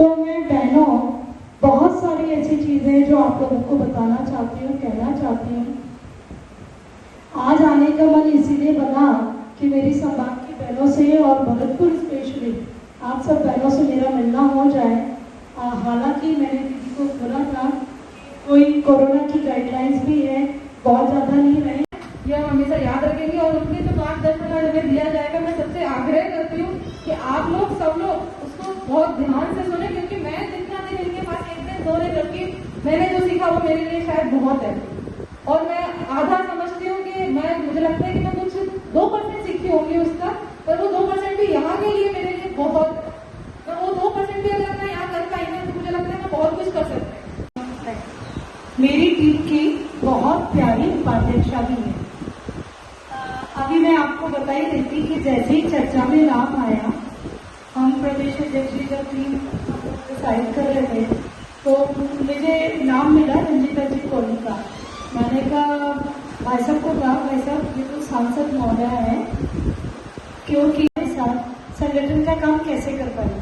तो मैं बहनों बहुत सारी ऐसी चीजें हैं जो आप लोगों को बताना चाहती हूँ, कहना चाहती हूँ। आज आने का मन इसीलिए बना कि मेरी संभाग की बहनों से और भरतपुर स्पेशली आप सब बहनों से मेरा मिलना हो जाए। हालांकि मैंने दीदी को बोला था कोई कोरोना की गाइडलाइंस भी है, बहुत ज़्यादा नहीं रहे, यह हमेशा याद रखेंगे। और उनके जो 5-10 मिनट हमें दिया जाएगा, मैं सबसे आग्रह करती हूँ कि आप लोग सब लोग उसको बहुत ध्यान से सुने, क्योंकि मैं जितना दिन इनके पास एक दिन 2 दिन रखी, मैंने जो सीखा वो मेरे लिए शायद बहुत है। और मैं आधा समझती हूँ कि मुझे लगता है कि मैं कुछ 2% सीखी होंगी उसका, पर वो 2% भी यहाँ के लिए मेरे लिए बहुत है। पर वो 2% भी अगर मैं यहाँ कर पाई ना, तो मुझे लगता है मैं बहुत कुछ कर सकती हूँ। मेरी टीम की बहुत प्यारी उपाध्यक्षा भी है। अभी मैं आपको बता ही देती कि जैसे ही चर्चा में नाम आया, हम प्रदेश अध्यक्ष जी जब टीम डिसाइड कर रहे थे तो मुझे नाम मिला रंजीता जी कोहली का। मैंने कहा भाई साहब को कहा, भाई साहब ये तो सांसद महोदय है, क्योंकि साथ संगठन का काम कैसे कर पाए,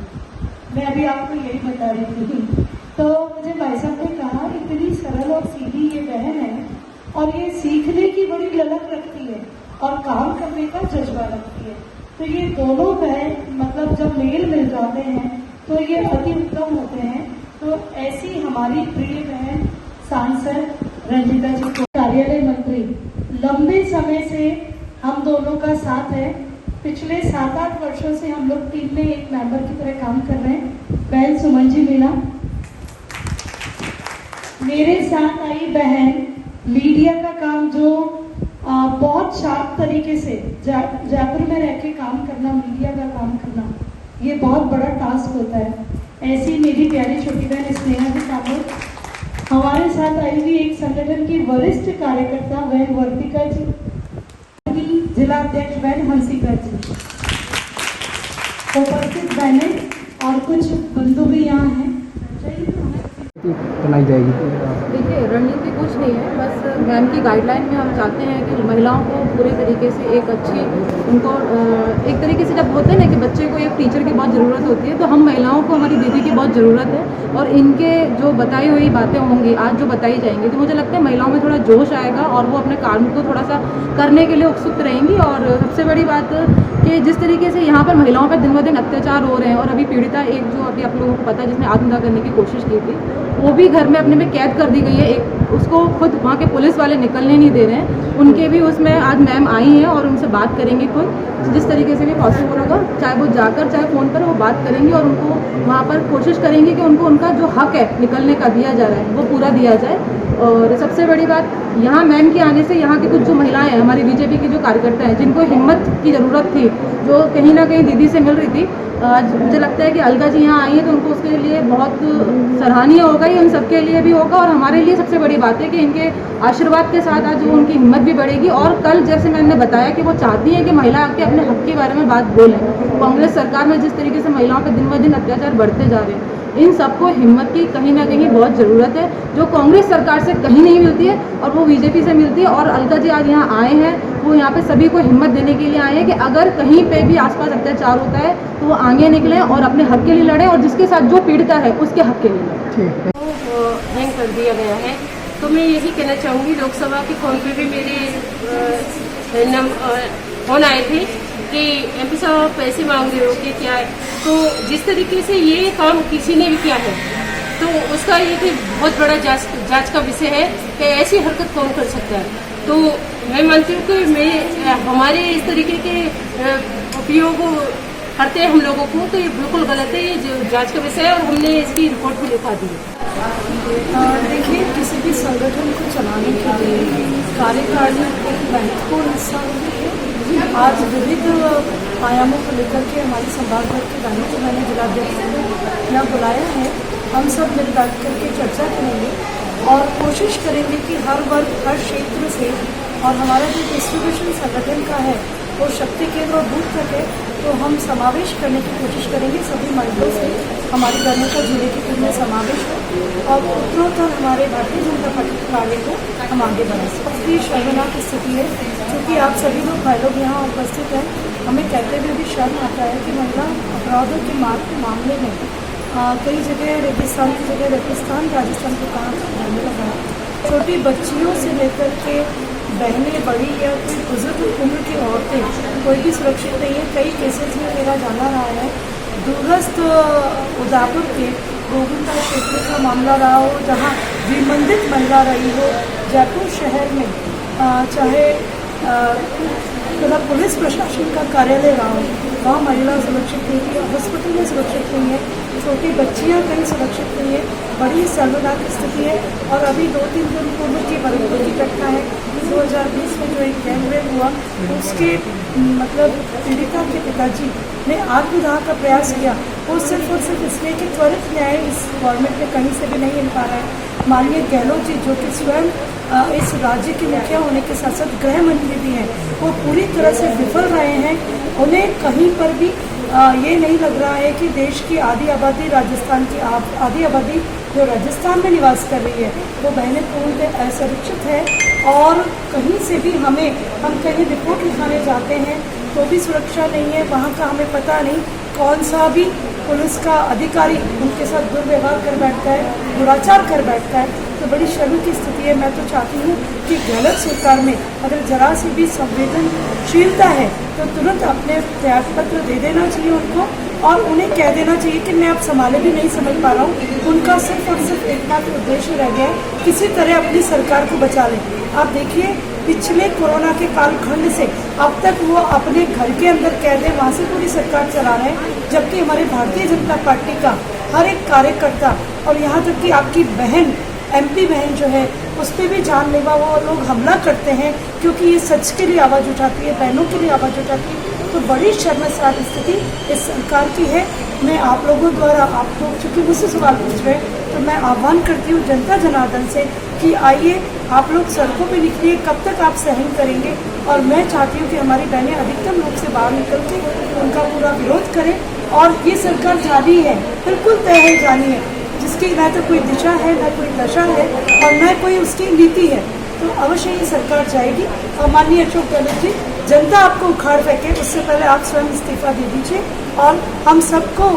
मैं अभी आपको यही बता रही थी। तो मुझे भाई साहब ने कहा इतनी सरल और सीधी ये बहन है और ये सीखने की बड़ी ललक रखती है और काम करने का जज्बा रखती है, तो ये दोनों बहन मतलब जब मेल मिल जाते हैं तो ये अति उत्तम होते हैं। तो ऐसी हमारी प्रिय बहन सांसद रंजीता जी को कार्यालय मंत्री, लंबे समय से हम दोनों का साथ है। पिछले 7-8 वर्षों से हम लोग टीम में एक मेंबर की तरह काम कर रहे हैं। बहन सुमन जी मीणा, मेरे साथ आई बहन मीडिया का काम जो बहुत शार्प तरीके से जयपुर में रह के काम करना, मीडिया का काम करना, ये बहुत बड़ा टास्क होता है। ऐसी मेरी प्यारी छोटी बहन स्नेहा जी ठाकुर, हमारे साथ आई हुई एक संगठन की वरिष्ठ कार्यकर्ता बहन वर्तिका जी, जिला अध्यक्ष बहन हंसिका जी, उपस्थित बहने और कुछ बंधु भी यहाँ हैं। बनाई जाएगी। देखिए, रणनीति कुछ नहीं है, बस मैम की गाइडलाइन में हम चाहते हैं कि महिलाओं को पूरे तरीके से एक अच्छी, उनको एक तरीके से जब होते हैं ना कि बच्चे को एक टीचर की बहुत ज़रूरत होती है, तो हम महिलाओं को हमारी दीदी की बहुत ज़रूरत है। और इनके जो बताई हुई बातें होंगी आज जो बताई जाएंगी, तो मुझे लगता है महिलाओं में थोड़ा जोश आएगा और वो अपने काम को थोड़ा सा करने के लिए उत्सुक रहेंगी। और सबसे बड़ी बात कि जिस तरीके से यहाँ पर महिलाओं पर दिन ब दिन अत्याचार हो रहे हैं, और अभी पीड़िता एक जो अभी आप लोगों को पता है जिसने आत्महत्या करने की कोशिश की थी, वो भी घर में अपने में कैद कर दी गई है। एक उसको खुद वहाँ के पुलिस वाले निकलने नहीं दे रहे हैं, उनके भी उसमें आज मैम आई हैं और उनसे बात करेंगे खुद, जिस तरीके से भी पॉसिबल होगा, चाहे वो जाकर चाहे फ़ोन पर वो बात करेंगी और उनको वहाँ पर कोशिश करेंगे कि उनको उनका जो हक है निकलने का दिया जा रहा है वो पूरा दिया जाए। और सबसे बड़ी बात, यहाँ मैम के आने से यहाँ की कुछ जो महिलाएं हैं, हमारी बीजेपी की जो कार्यकर्ता हैं, जिनको हिम्मत की ज़रूरत थी, जो कहीं ना कहीं दीदी से मिल रही थी, आज मुझे लगता है कि अलका जी यहाँ आई है तो उनको उसके लिए बहुत सराहनीय होगा, ये उन सबके लिए भी होगा। और हमारे लिए सबसे बड़ी बात है कि इनके आशीर्वाद के साथ आज उनकी हिम्मत भी बढ़ेगी। और कल जैसे मैंने बताया कि वो चाहती है कि महिला आके अपने हक के बारे में बात बोलें। कांग्रेस सरकार में जिस तरीके से महिलाओं पर दिन ब दिन अत्याचार बढ़ते जा रहे हैं, इन सबको हिम्मत की कहीं ना कहीं बहुत ज़रूरत है, जो कांग्रेस सरकार से कहीं नहीं मिलती है और वो बीजेपी से मिलती है। और अलका जी आज यहाँ आए हैं, वो यहाँ पे सभी को हिम्मत देने के लिए आए हैं कि अगर कहीं पे भी आसपास अत्याचार होता है तो वो आगे निकलें और अपने हक के लिए लड़ें, और जिसके साथ जो पीड़िता है उसके हक के लिए लड़ें। तो हैंग कर दिया गया है, तो मैं यही कहना चाहूँगी, लोकसभा के फोन पे भी मेरे फोन आए थे कि MP साहब आप पैसे मांग रहे हो कि क्या है। तो जिस तरीके से ये काम किसी ने भी किया है, तो उसका ये भी बहुत बड़ा जांच का विषय है कि ऐसी हरकत कौन कर सकता है। तो मैं मानती हूँ कि हमारे इस तरीके के उपयोग करते हैं हम लोगों को, तो ये बिल्कुल गलत है, ये जांच का विषय है और हमने इसकी रिपोर्ट भी लिखा दी है। देखिए, किसी भी संगठन को चलाने के लिए कार्यकारिणी एक महत्वपूर्ण हिस्सा होती है। आज विविध आयामों को लेकर के हमारी संभाग भर के बहनों को मैंने जिलाध्यक्ष को यहाँ बुलाया है। हम सब मिल बैठ करके चर्चा करेंगे और कोशिश करेंगे कि हर वर्ग, हर क्षेत्र से, और हमारा जो डिस्ट्रीब्यूशन संगठन का है वो शक्ति केंद्र और बूथ तक है, तो हम समावेश करने की कोशिश करेंगे सभी मंडलों से। हमारी बहनों का जिले की टीम में समावेश हो और उत्तरोत्तर हमारे भारतीय जनता पार्टी कार्य को हम आगे बढ़ा सकें। इसकी शर्मनाक स्थिति है, क्योंकि आप सभी लोग भाई लोग यहाँ उपस्थित हैं, हमें कहते हुए भी शर्म आता है कि महिला अपराधों के मामले में कई जगह रेगिस्तान की जगह रेगिस्तान राजस्थान को कहाँ रहने लगा है। छोटी बच्चियों से लेकर के बहनें बड़ी या कोई बुजुर्ग उम्र की औरतें कोई भी सुरक्षित नहीं है। कई केसेस में मेरा जाना रहा है, दूरस्थ उदयपुर के गोविंदा क्षेत्र का मामला रहा हो, जहाँ विमंदित महिला रही हो, जयपुर शहर में चाहे मतलब पुलिस प्रशासन का कार्यालय रहा हो, वहाँ महिला सुरक्षित नहीं है, हॉस्पिटल में सुरक्षित नहीं है, छोटी बच्चियाँ कहीं सुरक्षित नहीं है, बड़ी शर्मनाक स्थिति है। और अभी 2-3 दिन पूर्व की बरगपुर की घटना है, 2020 में जो एक गैंग रेप हुआ, उसके मतलब पीड़िता के पिताजी ने आत्मदाह का प्रयास किया, वो सिर्फ और सिर्फ इसलिए कि त्वरित न्याय इस गवर्नमेंट में कहीं से भी नहीं मिल पा रहा है। माननीय गहलोत जी जो कि स्वयं इस राज्य के मुखिया होने के साथ साथ गृह मंत्री भी हैं, वो पूरी तरह से विफल रहे हैं। उन्हें कहीं पर भी ये नहीं लग रहा है कि देश की आधी आबादी, राजस्थान की आधी आबादी जो राजस्थान में निवास कर रही है, वो बहनें पूर्णतः असुरक्षित है। और कहीं से भी हम कहीं रिपोर्ट लिखाने जाते हैं तो भी सुरक्षा नहीं है। वहाँ का हमें पता नहीं कौन सा भी पुलिस का अधिकारी उनके साथ दुर्व्यवहार कर बैठता है, दुराचार कर बैठता है, तो बड़ी शर्म की स्थिति है। मैं तो चाहती हूँ कि गहलोत सरकार में अगर जरा सी भी संवेदनशीलता है तो तुरंत अपने त्यागपत्र दे देना चाहिए उनको, और उन्हें कह देना चाहिए कि मैं अब संभाले भी नहीं समझ पा रहा हूँ। उनका सिर्फ और सिर्फ एकमात्र उद्देश्य रह गया है किसी तरह अपनी सरकार को बचा लें। आप देखिए पिछले कोरोना के कालखंड से अब तक वो अपने घर के अंदर कैद है, वहाँ से पूरी सरकार चला रहे हैं, जबकि हमारे भारतीय जनता पार्टी का हर एक कार्यकर्ता और यहाँ तक कि आपकी बहन MP बहन जो है उस पर भी जानलेवा वो लोग हमला करते हैं, क्योंकि ये सच के लिए आवाज़ उठाती है, बहनों के लिए आवाज़ उठाती है। तो बड़ी शर्मसार स्थिति इस सरकार की है। मैं आप लोगों द्वारा, आप लोग चूँकि मुझसे सवाल पूछ रहे हैं, तो मैं आह्वान करती हूँ जनता जनार्दन से कि आइए आप लोग सड़कों पे निकलिए। कब तक आप सहन करेंगे? और मैं चाहती हूँ कि हमारी बहनें अधिकतम रूप से बाहर निकल के उनका पूरा विरोध करें। और ये सरकार जानी है, बिल्कुल तय है, जानी है, जिसकी न तो कोई दिशा है, न कोई दशा है, और न कोई उसकी नीति है, तो अवश्य ये सरकार जाएगी। और माननीय अशोक गहलोत जी, जनता आपको उखाड़ फेंके उससे पहले आप स्वयं इस्तीफा दे दीजिए, और हम सबको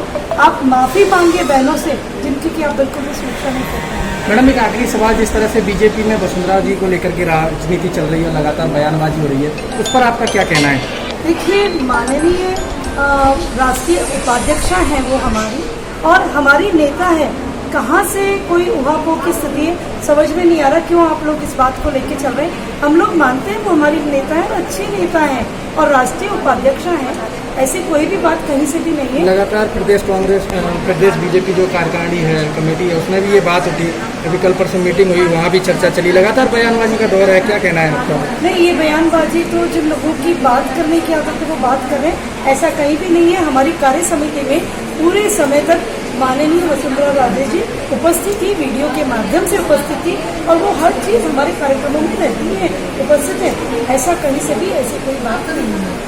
आप माफ़ी मांगिए बहनों से जिनकी कि आप बिल्कुल भी सुरक्षा नहीं कर रहे हैं। मैडम एक आखिरी सवाल, जिस तरह से बीजेपी में वसुंधरा जी को लेकर के राजनीति चल रही है, लगातार बयानबाजी हो रही है, उस पर आपका क्या कहना है? देखिए, माननीय राष्ट्रीय उपाध्यक्षा हैं वो हमारी, और हमारी नेता है, कहाँ से कोई उहापोह की स्थिति है, समझ में नहीं आ रहा क्यों आप लोग इस बात को लेके चल रहे हैं। हम लोग मानते हैं वो हमारी नेता है, अच्छी नेता है और राष्ट्रीय उपाध्यक्षा है, ऐसी कोई भी बात कहीं से भी नहीं है। लगातार प्रदेश कांग्रेस, प्रदेश बीजेपी जो कार्यकारिणी है, कमेटी है, उसमें भी ये बात उठी, अभी कल परसों मीटिंग हुई, वहाँ भी चर्चा चली, लगातार बयानबाजी का दौर है, क्या कहना है आपका? नहीं, ये बयानबाजी तो जिन लोगों की बात करने की आदत है वो बात कर रहे हैं, ऐसा कहीं भी नहीं है। हमारी कार्य समिति में पूरे समय तक माननीय वसुंधरा राजे जी उपस्थित थी, वीडियो के माध्यम से उपस्थित थी, और वो हर चीज़ हमारे कार्यक्रमों में रहती है, उपस्थित है, ऐसा कहीं से भी ऐसी कोई बात नहीं है।